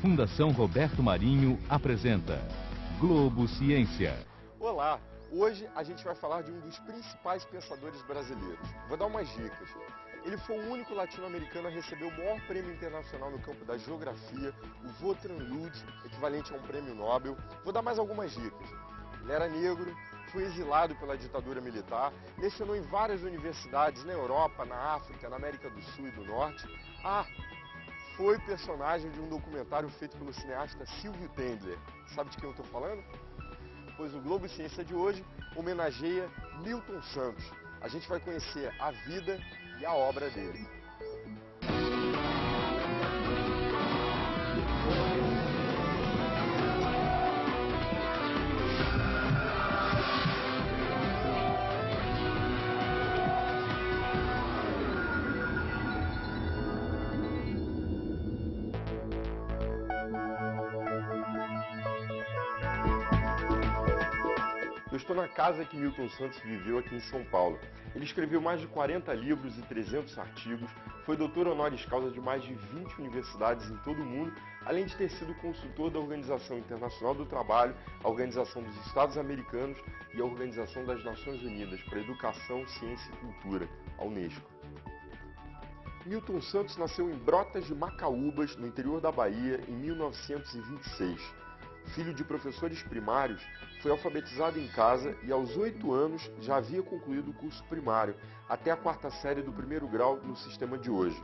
Fundação Roberto Marinho apresenta Globo Ciência. Olá, hoje a gente vai falar de um dos principais pensadores brasileiros. Vou dar umas dicas. Ele foi o único latino-americano a receber o maior prêmio internacional no campo da geografia, o Vautrin Lud, equivalente a um prêmio Nobel. Vou dar mais algumas dicas. Ele era negro, foi exilado pela ditadura militar, lecionou em várias universidades na Europa, na África, na América do Sul e do Norte. Foi personagem de um documentário feito pelo cineasta Silvio Tendler. Sabe de quem eu estou falando? Pois o Globo Ciência de hoje homenageia Milton Santos. A gente vai conhecer a vida e a obra dele. Eu estou na casa que Milton Santos viveu aqui em São Paulo. Ele escreveu mais de 40 livros e 300 artigos, foi doutor honoris causa de mais de 20 universidades em todo o mundo, além de ter sido consultor da Organização Internacional do Trabalho, a Organização dos Estados Americanos e a Organização das Nações Unidas para Educação, Ciência e Cultura, a Unesco. Milton Santos nasceu em Brotas de Macaúbas, no interior da Bahia, em 1926. Filho de professores primários, foi alfabetizado em casa e aos 8 anos já havia concluído o curso primário, até a 4ª série do 1º grau no sistema de hoje.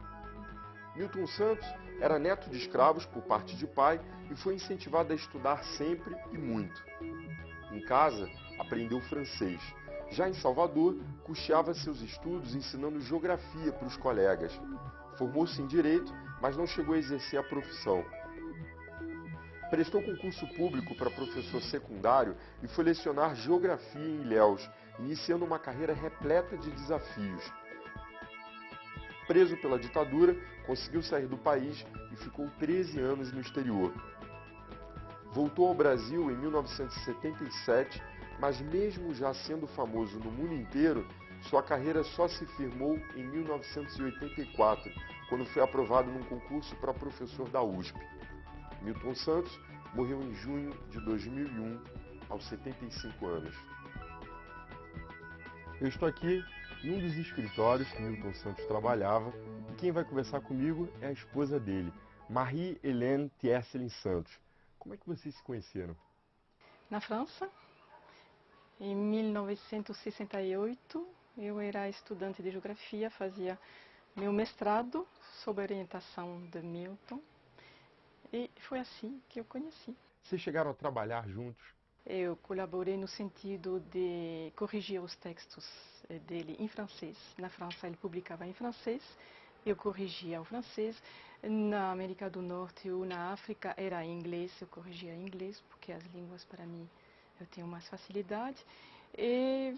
Milton Santos era neto de escravos por parte de pai e foi incentivado a estudar sempre e muito. Em casa, aprendeu francês. Já em Salvador, custeava seus estudos ensinando geografia para os colegas. Formou-se em Direito, mas não chegou a exercer a profissão. Prestou concurso público para professor secundário e foi lecionar geografia em Ilhéus, iniciando uma carreira repleta de desafios. Preso pela ditadura, conseguiu sair do país e ficou 13 anos no exterior. Voltou ao Brasil em 1977, mas mesmo já sendo famoso no mundo inteiro, sua carreira só se firmou em 1984, quando foi aprovado num concurso para professor da USP. Milton Santos morreu em junho de 2001, aos 75 anos. Eu estou aqui em um dos escritórios que Milton Santos trabalhava e quem vai conversar comigo é a esposa dele, Marie-Hélène Tiercelin Santos. Como é que vocês se conheceram? Na França, em 1968, eu era estudante de geografia, fazia meu mestrado sob orientação de Milton. E foi assim que eu conheci. Vocês chegaram a trabalhar juntos? Eu colaborei no sentido de corrigir os textos dele em francês. Na França ele publicava em francês, eu corrigia o francês. Na América do Norte ou na África era em inglês, eu corrigia em inglês, porque as línguas para mim eu tenho mais facilidade. E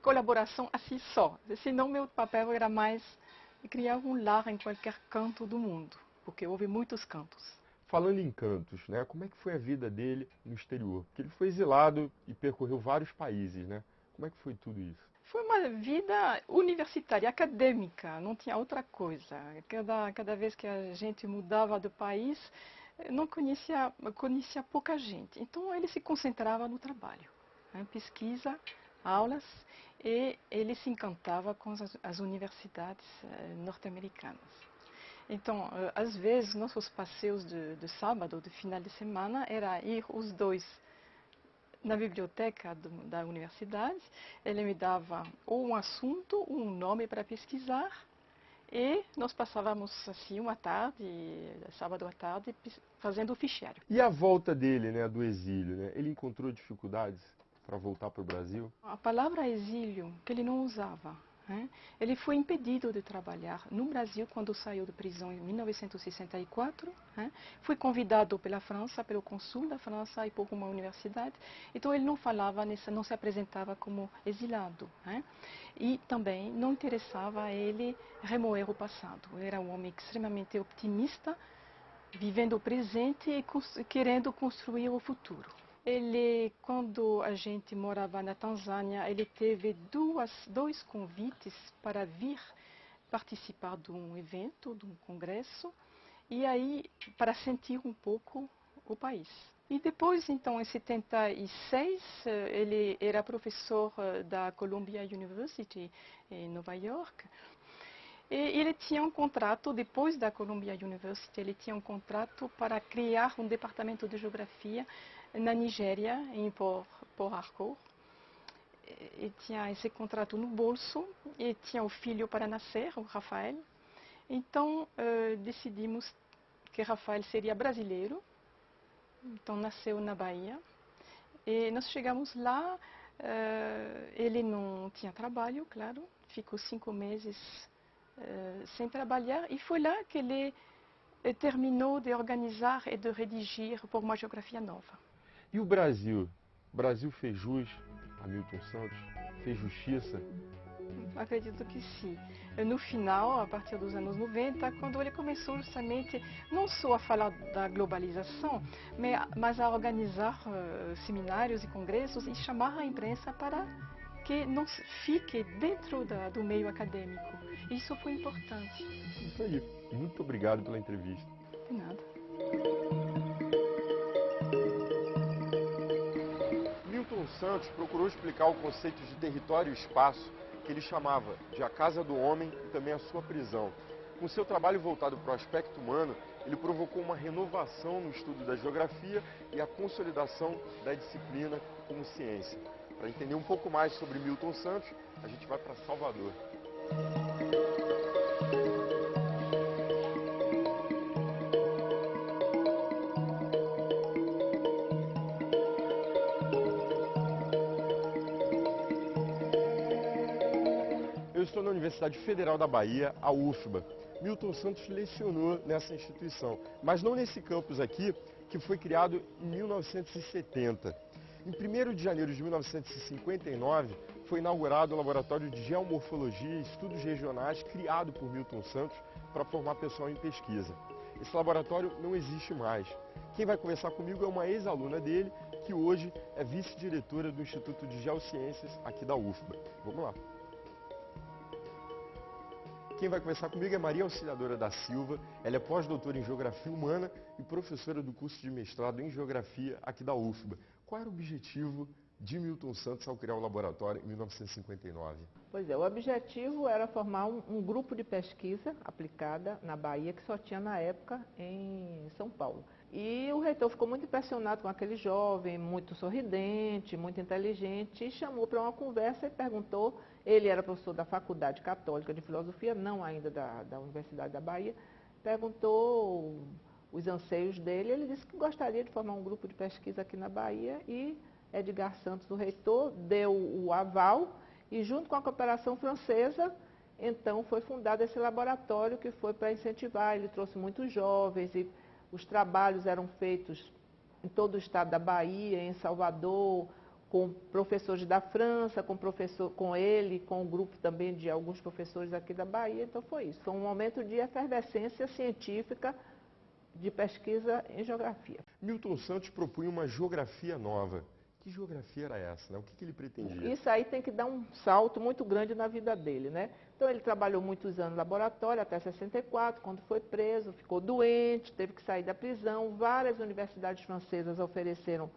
colaboração assim só. Senão meu papel era mais criar um lar em qualquer canto do mundo, porque houve muitos cantos. Falando em cantos, né, como é que foi a vida dele no exterior? Porque ele foi exilado e percorreu vários países, né? Como é que foi tudo isso? Foi uma vida universitária, acadêmica, não tinha outra coisa. Cada vez que a gente mudava de país, não conhecia pouca gente. Então ele se concentrava no trabalho, né? Pesquisa, aulas, e ele se encantava com as universidades norte-americanas. Então, às vezes, nossos passeios de sábado, de final de semana, era ir os dois na biblioteca da universidade. Ele me dava ou um assunto, ou um nome para pesquisar, e nós passávamos assim uma tarde, sábado à tarde, fazendo o fichário. E a volta dele, né, do exílio, né? Ele encontrou dificuldades para voltar para o Brasil? A palavra exílio, que ele não usava. Ele foi impedido de trabalhar no Brasil quando saiu de prisão em 1964. Foi convidado pela França, pelo cônsul da França e por uma universidade. Então ele não falava, não se apresentava como exilado. E também não interessava a ele remoer o passado. Ele era um homem extremamente optimista, vivendo o presente e querendo construir o futuro. Ele, quando a gente morava na Tanzânia, ele teve dois convites para vir participar de um evento, de um congresso, e aí para sentir um pouco o país. E depois, então, em 76, ele era professor da Columbia University em Nova York. E ele tinha um contrato, depois da Columbia University, ele tinha um contrato para criar um departamento de geografia na Nigéria, em Port Harcourt. E tinha esse contrato no bolso, e tinha o filho para nascer, o Rafael. Então, decidimos que Rafael seria brasileiro. Então, nasceu na Bahia. E nós chegamos lá, ele não tinha trabalho, claro, ficou 5 meses sem trabalhar, e foi lá que ele terminou de organizar e de redigir por uma geografia nova. E o Brasil? O Brasil fez jus a Milton Santos? Fez justiça? Acredito que sim. No final, a partir dos anos 90, quando ele começou justamente não só a falar da globalização, mas a organizar seminários e congressos e chamar a imprensa para que não fique dentro do meio acadêmico. Isso foi importante. Isso aí. Muito obrigado pela entrevista. De nada. Milton Santos procurou explicar o conceito de território e espaço que ele chamava de a casa do homem e também a sua prisão. Com seu trabalho voltado para o aspecto humano, ele provocou uma renovação no estudo da geografia e a consolidação da disciplina como ciência. Para entender um pouco mais sobre Milton Santos, a gente vai para Salvador. Eu estou na Universidade Federal da Bahia, a UFBA. Milton Santos lecionou nessa instituição, mas não nesse campus aqui, que foi criado em 1970. Em 1º de janeiro de 1959, foi inaugurado o Laboratório de Geomorfologia e Estudos Regionais, criado por Milton Santos para formar pessoal em pesquisa. Esse laboratório não existe mais. Quem vai conversar comigo é uma ex-aluna dele, que hoje é vice-diretora do Instituto de Geociências aqui da UFBA. Vamos lá. Quem vai conversar comigo é Maria Auxiliadora da Silva. Ela é pós-doutora em Geografia Humana e professora do curso de mestrado em Geografia aqui da UFBA. Qual era o objetivo de Milton Santos ao criar o laboratório em 1959? Pois é, o objetivo era formar um grupo de pesquisa aplicada na Bahia, que só tinha na época em São Paulo. E o reitor ficou muito impressionado com aquele jovem, muito sorridente, muito inteligente, e chamou para uma conversa e perguntou, ele era professor da Faculdade Católica de Filosofia, não ainda da Universidade da Bahia, perguntou os anseios dele, ele disse que gostaria de formar um grupo de pesquisa aqui na Bahia, e Edgar Santos, o reitor, deu o aval, e junto com a cooperação francesa, então foi fundado esse laboratório que foi para incentivar, ele trouxe muitos jovens, e os trabalhos eram feitos em todo o estado da Bahia, em Salvador, com professores da França, com ele, com um grupo também de alguns professores aqui da Bahia, então foi isso. Foi um momento de efervescência científica de pesquisa em geografia. Milton Santos propunha uma geografia nova. Que geografia era essa, né? O que ele pretendia? Isso aí tem que dar um salto muito grande na vida dele, né? Então ele trabalhou muitos anos no laboratório, até 64, quando foi preso, ficou doente, teve que sair da prisão. Várias universidades francesas ofereceram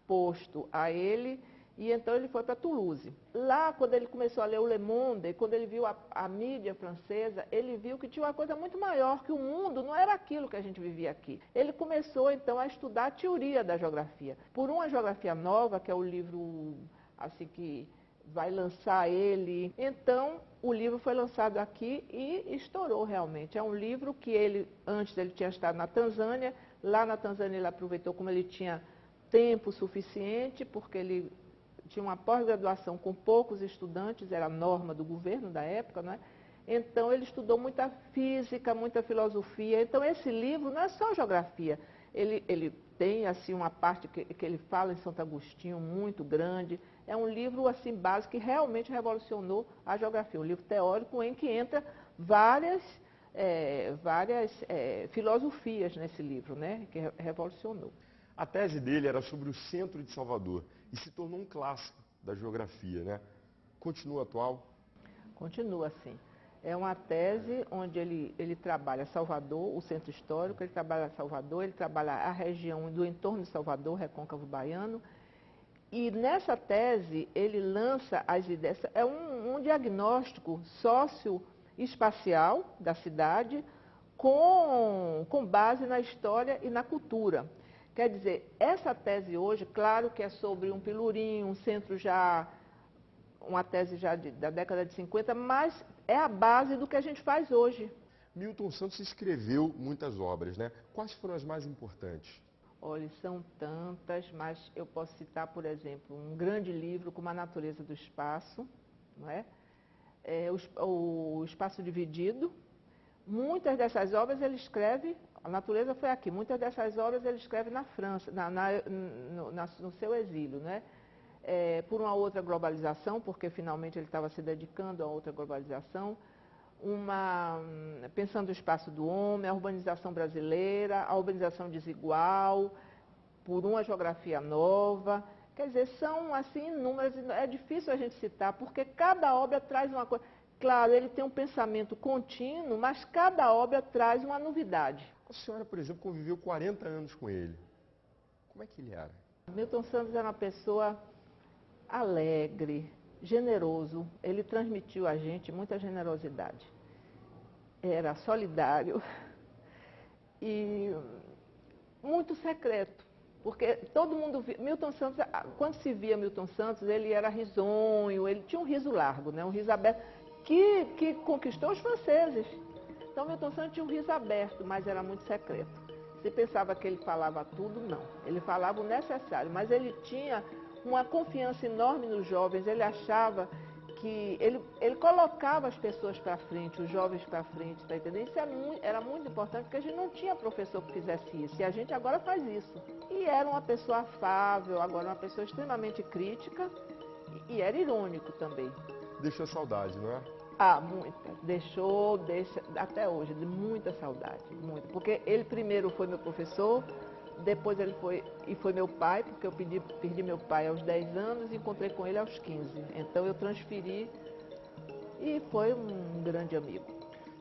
posto a ele, e então ele foi para Toulouse. Lá, quando ele começou a ler o Le Monde, quando ele viu a mídia francesa, ele viu que tinha uma coisa muito maior, que o mundo não era aquilo que a gente vivia aqui. Ele começou, então, a estudar a teoria da geografia. Por uma geografia nova, que é o livro, assim, que vai lançar ele. Então, o livro foi lançado aqui e estourou realmente. É um livro que ele, antes ele tinha estado na Tanzânia, lá na Tanzânia ele aproveitou, como ele tinha tempo suficiente, porque ele tinha uma pós-graduação com poucos estudantes, era a norma do governo da época, né? Então ele estudou muita física, muita filosofia. Então esse livro não é só geografia, ele tem assim uma parte que ele fala em Santo Agostinho muito grande. É um livro assim básico que realmente revolucionou a geografia, um livro teórico em que entra várias filosofias nesse livro, né? Que revolucionou. A tese dele era sobre o centro de Salvador e se tornou um clássico da geografia, né? Continua atual? Continua assim. É uma tese onde ele trabalha Salvador, o centro histórico, ele trabalha Salvador, ele trabalha a região do entorno de Salvador, Recôncavo Baiano. E nessa tese ele lança as ideias, é um diagnóstico socioespacial da cidade com base na história e na cultura. Quer dizer, essa tese hoje, claro que é sobre um Pelourinho, um centro já, uma tese já da década de 50, mas é a base do que a gente faz hoje. Milton Santos escreveu muitas obras, né? Quais foram as mais importantes? Olha, são tantas, mas eu posso citar, por exemplo, um grande livro como A Natureza do Espaço, não é? O Espaço Dividido. Muitas dessas obras ele escreve, a natureza foi aqui, muitas dessas obras ele escreve na França, no seu exílio, né? Por uma outra globalização, porque finalmente ele estava se dedicando a outra globalização, pensando o espaço do homem, a urbanização brasileira, a urbanização desigual, por uma geografia nova. Quer dizer, são assim inúmeras, é difícil a gente citar, porque cada obra traz uma coisa. Claro, ele tem um pensamento contínuo, mas cada obra traz uma novidade. A senhora, por exemplo, conviveu 40 anos com ele. Como é que ele era? Milton Santos era uma pessoa alegre, generoso. Ele transmitiu a gente muita generosidade. Era solidário e muito secreto. Porque todo mundo via, Milton Santos, quando se via Milton Santos, ele era risonho, ele tinha um riso largo, né, um riso aberto, que conquistou os franceses. Então Milton Santos tinha um riso aberto, mas era muito secreto. Você pensava que ele falava tudo? Não. Ele falava o necessário, mas ele tinha uma confiança enorme nos jovens, ele achava que ele colocava as pessoas para frente, os jovens para frente, tá entendendo? Isso era muito importante, porque a gente não tinha professor que fizesse isso, e a gente agora faz isso. E era uma pessoa afável, agora uma pessoa extremamente crítica, e era irônico também. Deixou saudade, não é? Ah, muita. Deixa até hoje, de muita saudade, muita. Porque ele primeiro foi meu professor, depois ele foi meu pai, porque eu perdi meu pai aos 10 anos e encontrei com ele aos 15. Então eu transferi e foi um grande amigo.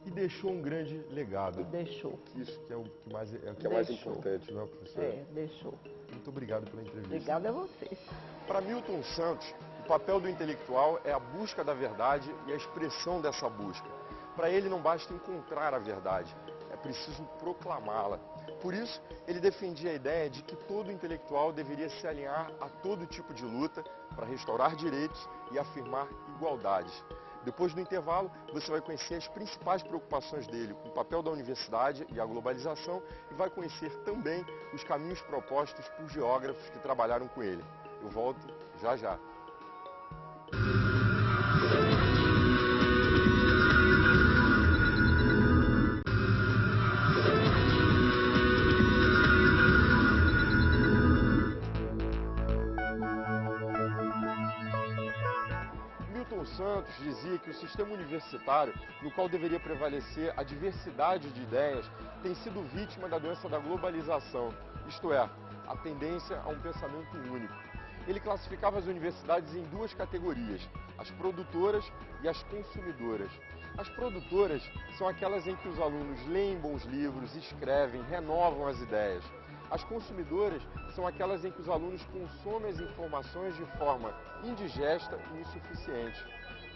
E deixou um grande legado. Deixou. Isso que é o que mais importante, não é, professor? Deixou. Muito obrigado pela entrevista. Obrigada a vocês. Para Milton Santos, o papel do intelectual é a busca da verdade e a expressão dessa busca. Para ele não basta encontrar a verdade, é preciso proclamá-la. Por isso, ele defendia a ideia de que todo intelectual deveria se alinhar a todo tipo de luta para restaurar direitos e afirmar igualdades. Depois do intervalo, você vai conhecer as principais preocupações dele com o papel da universidade e a globalização e vai conhecer também os caminhos propostos por geógrafos que trabalharam com ele. Eu volto já já. Milton Santos dizia que o sistema universitário, no qual deveria prevalecer a diversidade de ideias, tem sido vítima da doença da globalização, isto é, a tendência a um pensamento único. Ele classificava as universidades em duas categorias, as produtoras e as consumidoras. As produtoras são aquelas em que os alunos leem bons livros, escrevem, renovam as ideias. As consumidoras são aquelas em que os alunos consomem as informações de forma indigesta e insuficiente.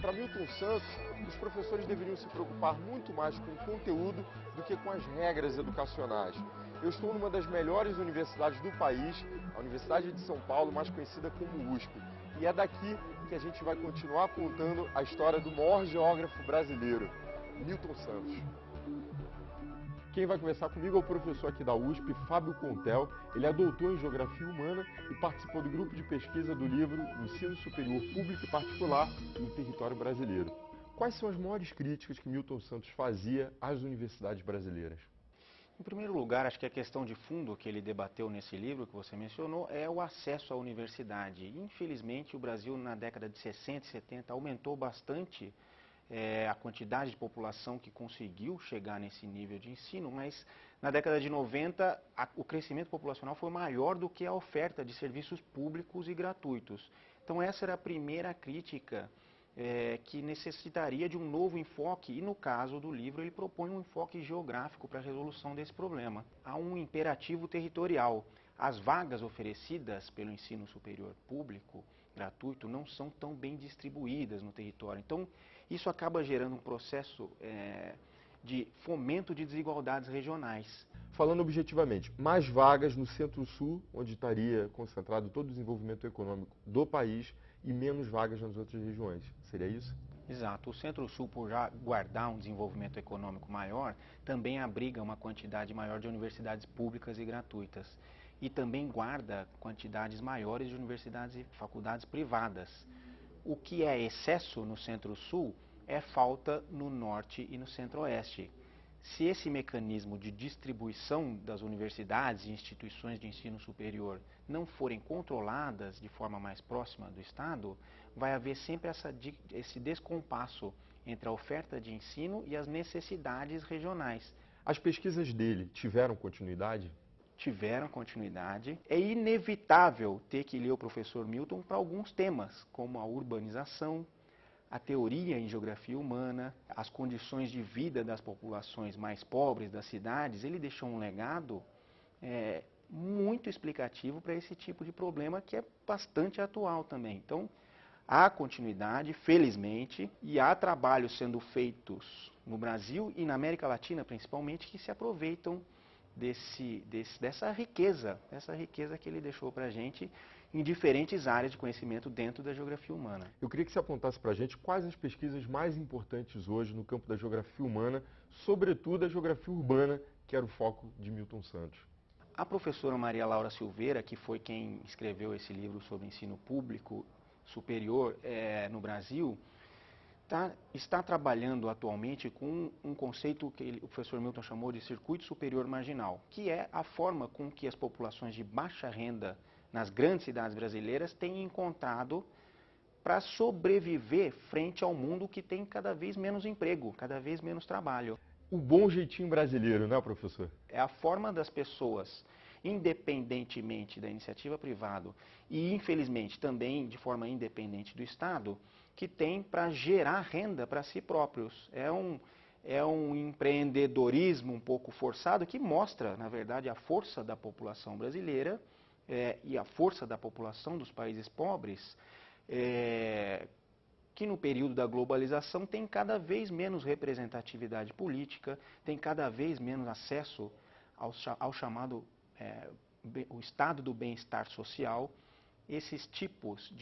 Para Milton Santos, os professores deveriam se preocupar muito mais com o conteúdo do que com as regras educacionais. Eu estou numa das melhores universidades do país, a Universidade de São Paulo, mais conhecida como USP. E é daqui que a gente vai continuar contando a história do maior geógrafo brasileiro, Milton Santos. Quem vai conversar comigo é o professor aqui da USP, Fábio Contel. Ele é doutor em Geografia Humana e participou do grupo de pesquisa do livro Ensino Superior Público e Particular no Território Brasileiro. Quais são as maiores críticas que Milton Santos fazia às universidades brasileiras? Em primeiro lugar, acho que a questão de fundo que ele debateu nesse livro que você mencionou é o acesso à universidade. Infelizmente, o Brasil na década de 60 e 70 aumentou bastante a quantidade de população que conseguiu chegar nesse nível de ensino, mas na década de 90 o crescimento populacional foi maior do que a oferta de serviços públicos e gratuitos. Então essa era a primeira crítica que necessitaria de um novo enfoque, e no caso do livro ele propõe um enfoque geográfico para a resolução desse problema. Há um imperativo territorial. As vagas oferecidas pelo ensino superior público, gratuito, não são tão bem distribuídas no território. Então, isso acaba gerando um processo de fomento de desigualdades regionais. Falando objetivamente, mais vagas no Centro-Sul, onde estaria concentrado todo o desenvolvimento econômico do país, e menos vagas nas outras regiões. Seria isso? Exato. O Centro-Sul, por já guardar um desenvolvimento econômico maior, também abriga uma quantidade maior de universidades públicas e gratuitas. E também guarda quantidades maiores de universidades e faculdades privadas. O que é excesso no Centro-Sul é falta no Norte e no Centro-Oeste. Se esse mecanismo de distribuição das universidades e instituições de ensino superior não forem controladas de forma mais próxima do Estado, vai haver sempre esse descompasso entre a oferta de ensino e as necessidades regionais. As pesquisas dele tiveram continuidade? Tiveram continuidade. É inevitável ter que ler o professor Milton para alguns temas, como a urbanização, a teoria em geografia humana, as condições de vida das populações mais pobres das cidades. Ele deixou um legado muito explicativo para esse tipo de problema que é bastante atual também. Então, há continuidade, felizmente, e há trabalhos sendo feitos no Brasil e na América Latina, principalmente, que se aproveitam dessa riqueza que ele deixou para a gente em diferentes áreas de conhecimento dentro da geografia humana. Eu queria que você apontasse para a gente quais as pesquisas mais importantes hoje no campo da geografia humana, sobretudo a geografia urbana, que era o foco de Milton Santos. A professora Maria Laura Silveira, que foi quem escreveu esse livro sobre ensino público superior no Brasil, está trabalhando atualmente com um conceito que o professor Milton chamou de circuito superior marginal, que é a forma com que as populações de baixa renda nas grandes cidades brasileiras têm encontrado para sobreviver frente ao mundo que tem cada vez menos emprego, cada vez menos trabalho. O bom jeitinho brasileiro, né, professor? É a forma das pessoas, independentemente da iniciativa privada e, infelizmente, também de forma independente do Estado, que tem para gerar renda para si próprios. É um empreendedorismo um pouco forçado que mostra, na verdade, a força da população brasileira e a força da população dos países pobres, que no período da globalização tem cada vez menos representatividade política, tem cada vez menos acesso ao chamado o estado do bem-estar social. Esses tipos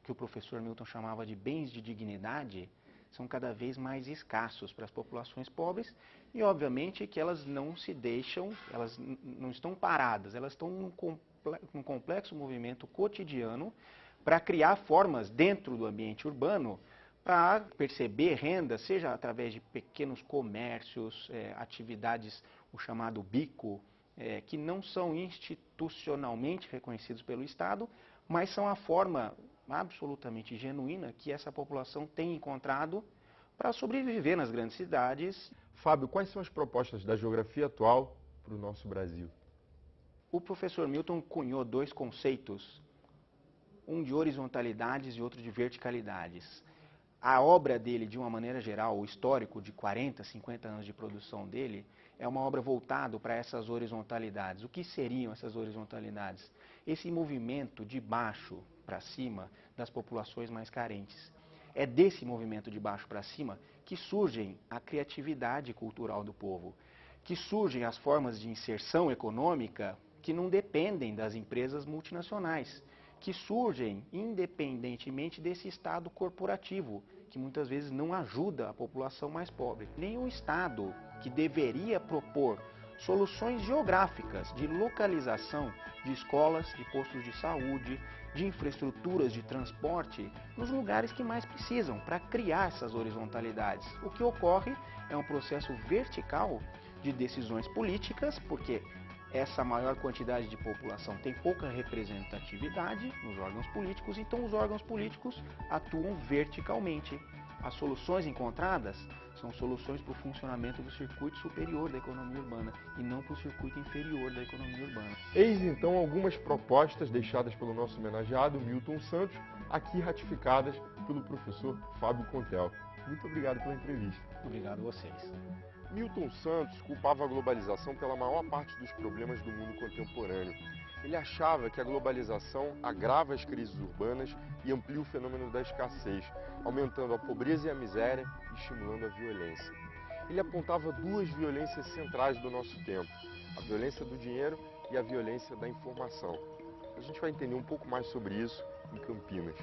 que o professor Milton chamava de bens de dignidade são cada vez mais escassos para as populações pobres e, obviamente, que elas não se deixam, elas não estão paradas, elas estão num complexo movimento cotidiano para criar formas dentro do ambiente urbano para perceber renda, seja através de pequenos comércios, atividades, o chamado bico, que não são institucionalmente reconhecidos pelo Estado, mas são a forma absolutamente genuína que essa população tem encontrado para sobreviver nas grandes cidades. Fábio, quais são as propostas da geografia atual para o nosso Brasil? O professor Milton cunhou dois conceitos, um de horizontalidades e outro de verticalidades. A obra dele, de uma maneira geral, o histórico de 40, 50 anos de produção dele, é uma obra voltada para essas horizontalidades. O que seriam essas horizontalidades? Esse movimento de baixo para cima das populações mais carentes. É desse movimento de baixo para cima que surgem a criatividade cultural do povo, que surgem as formas de inserção econômica que não dependem das empresas multinacionais, que surgem independentemente desse Estado corporativo, que muitas vezes não ajuda a população mais pobre. Nem o Estado, que deveria propor soluções geográficas de localização de escolas, de postos de saúde, de infraestruturas de transporte nos lugares que mais precisam, para criar essas horizontalidades. O que ocorre é um processo vertical de decisões políticas, porque essa maior quantidade de população tem pouca representatividade nos órgãos políticos, então os órgãos políticos atuam verticalmente. As soluções encontradas são soluções para o funcionamento do circuito superior da economia urbana e não para o circuito inferior da economia urbana. Eis então algumas propostas deixadas pelo nosso homenageado Milton Santos aqui ratificadas pelo professor Fábio Contel. Muito obrigado pela entrevista. Obrigado a vocês. Milton Santos culpava a globalização pela maior parte dos problemas do mundo contemporâneo. Ele achava que a globalização agrava as crises urbanas e amplia o fenômeno da escassez, aumentando a pobreza e a miséria e estimulando a violência. Ele apontava duas violências centrais do nosso tempo, a violência do dinheiro e a violência da informação. A gente vai entender um pouco mais sobre isso em Campinas.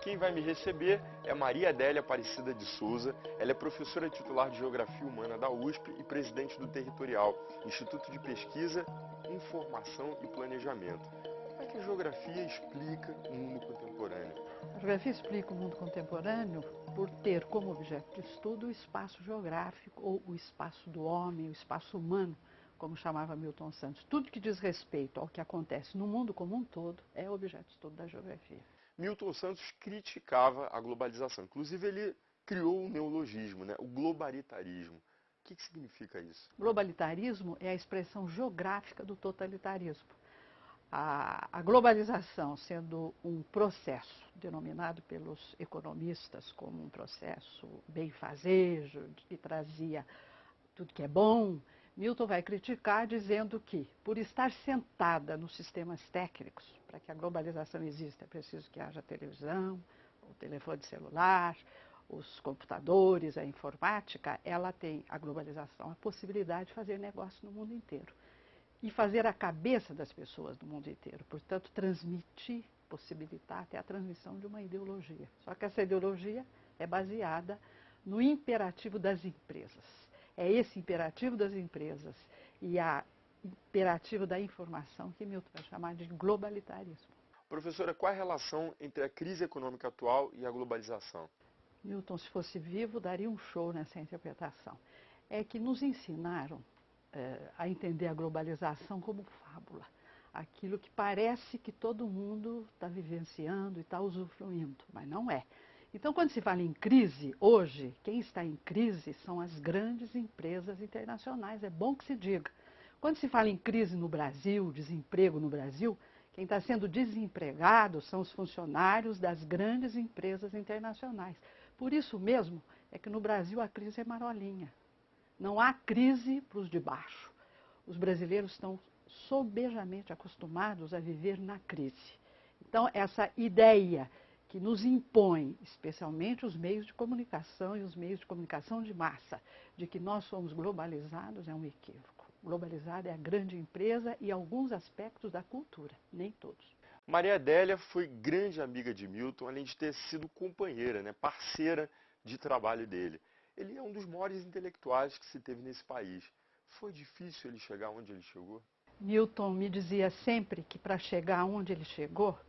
Quem vai me receber é Maria Adélia Aparecida de Souza. Ela é professora titular de Geografia Humana da USP e presidente do Territorial, Instituto de Pesquisa, Informação e Planejamento. Como é que a geografia explica o mundo contemporâneo? A geografia explica o mundo contemporâneo por ter como objeto de estudo o espaço geográfico, ou o espaço do homem, o espaço humano, como chamava Milton Santos. Tudo que diz respeito ao que acontece no mundo como um todo é objeto de estudo da geografia. Milton Santos criticava a globalização. Inclusive, ele criou um neologismo, o globalitarismo. O que significa isso? Globalitarismo é a expressão geográfica do totalitarismo. A globalização sendo um processo denominado pelos economistas como um processo benfazejo, que trazia tudo que é bom, Milton vai criticar dizendo que, por estar sentada nos sistemas técnicos, para que a globalização exista, é preciso que haja televisão, o telefone celular, os computadores, a informática, ela tem, a globalização, a possibilidade de fazer negócio no mundo inteiro. E fazer a cabeça das pessoas no mundo inteiro, portanto, transmitir, possibilitar até a transmissão de uma ideologia. Só que essa ideologia é baseada no imperativo das empresas. É esse imperativo das empresas e a imperativo da informação que Milton vai chamar de globalitarismo. Professora, qual é a relação entre a crise econômica atual e a globalização? Milton, se fosse vivo, daria um show nessa interpretação. É que nos ensinaram a entender a globalização como fábula. Aquilo que parece que todo mundo está vivenciando e está usufruindo, mas não é. Então, quando se fala em crise, hoje, quem está em crise são as grandes empresas internacionais, é bom que se diga. Quando se fala em crise no Brasil, desemprego no Brasil, quem está sendo desempregado são os funcionários das grandes empresas internacionais. Por isso mesmo é que no Brasil a crise é marolinha. Não há crise para os de baixo. Os brasileiros estão sobejamente acostumados a viver na crise. Então, essa ideia que nos impõe, especialmente os meios de comunicação e os meios de comunicação de massa, de que nós somos globalizados, é um equívoco. Globalizada é a grande empresa e alguns aspectos da cultura, nem todos. Maria Adélia foi grande amiga de Milton, além de ter sido companheira, parceira de trabalho dele. Ele é um dos maiores intelectuais que se teve nesse país. Foi difícil ele chegar onde ele chegou? Milton me dizia sempre que para chegar onde ele chegou,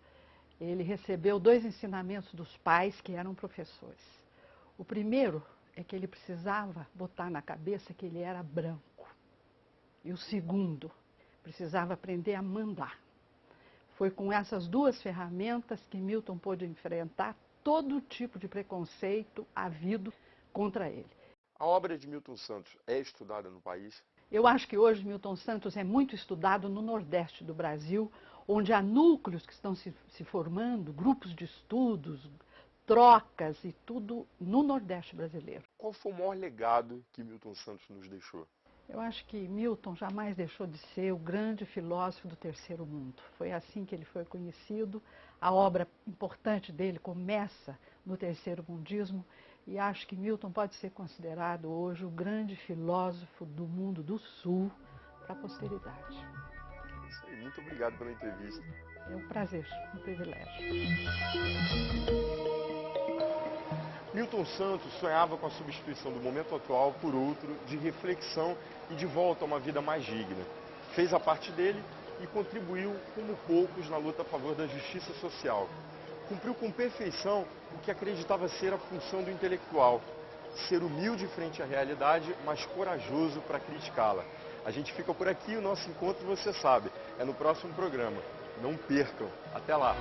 ele recebeu 2 ensinamentos dos pais que eram professores. O primeiro é que ele precisava botar na cabeça que ele era branco. E o segundo, precisava aprender a mandar. Foi com essas 2 ferramentas que Milton pôde enfrentar todo tipo de preconceito havido contra ele. A obra de Milton Santos é estudada no país? Eu acho que hoje Milton Santos é muito estudado no Nordeste do Brasil, onde há núcleos que estão se formando, grupos de estudos, trocas e tudo no Nordeste brasileiro. Qual foi o maior legado que Milton Santos nos deixou? Eu acho que Milton jamais deixou de ser o grande filósofo do terceiro mundo. Foi assim que ele foi conhecido. A obra importante dele começa no terceiro mundismo e acho que Milton pode ser considerado hoje o grande filósofo do mundo do Sul para a posteridade. Isso aí, muito obrigado pela entrevista. É um prazer, um privilégio. Milton Santos sonhava com a substituição do momento atual por outro, de reflexão e de volta a uma vida mais digna. Fez a parte dele e contribuiu, como poucos, na luta a favor da justiça social. Cumpriu com perfeição o que acreditava ser a função do intelectual, ser humilde frente à realidade, mas corajoso para criticá-la. A gente fica por aqui, o nosso encontro, você sabe, é no próximo programa. Não percam. Até lá!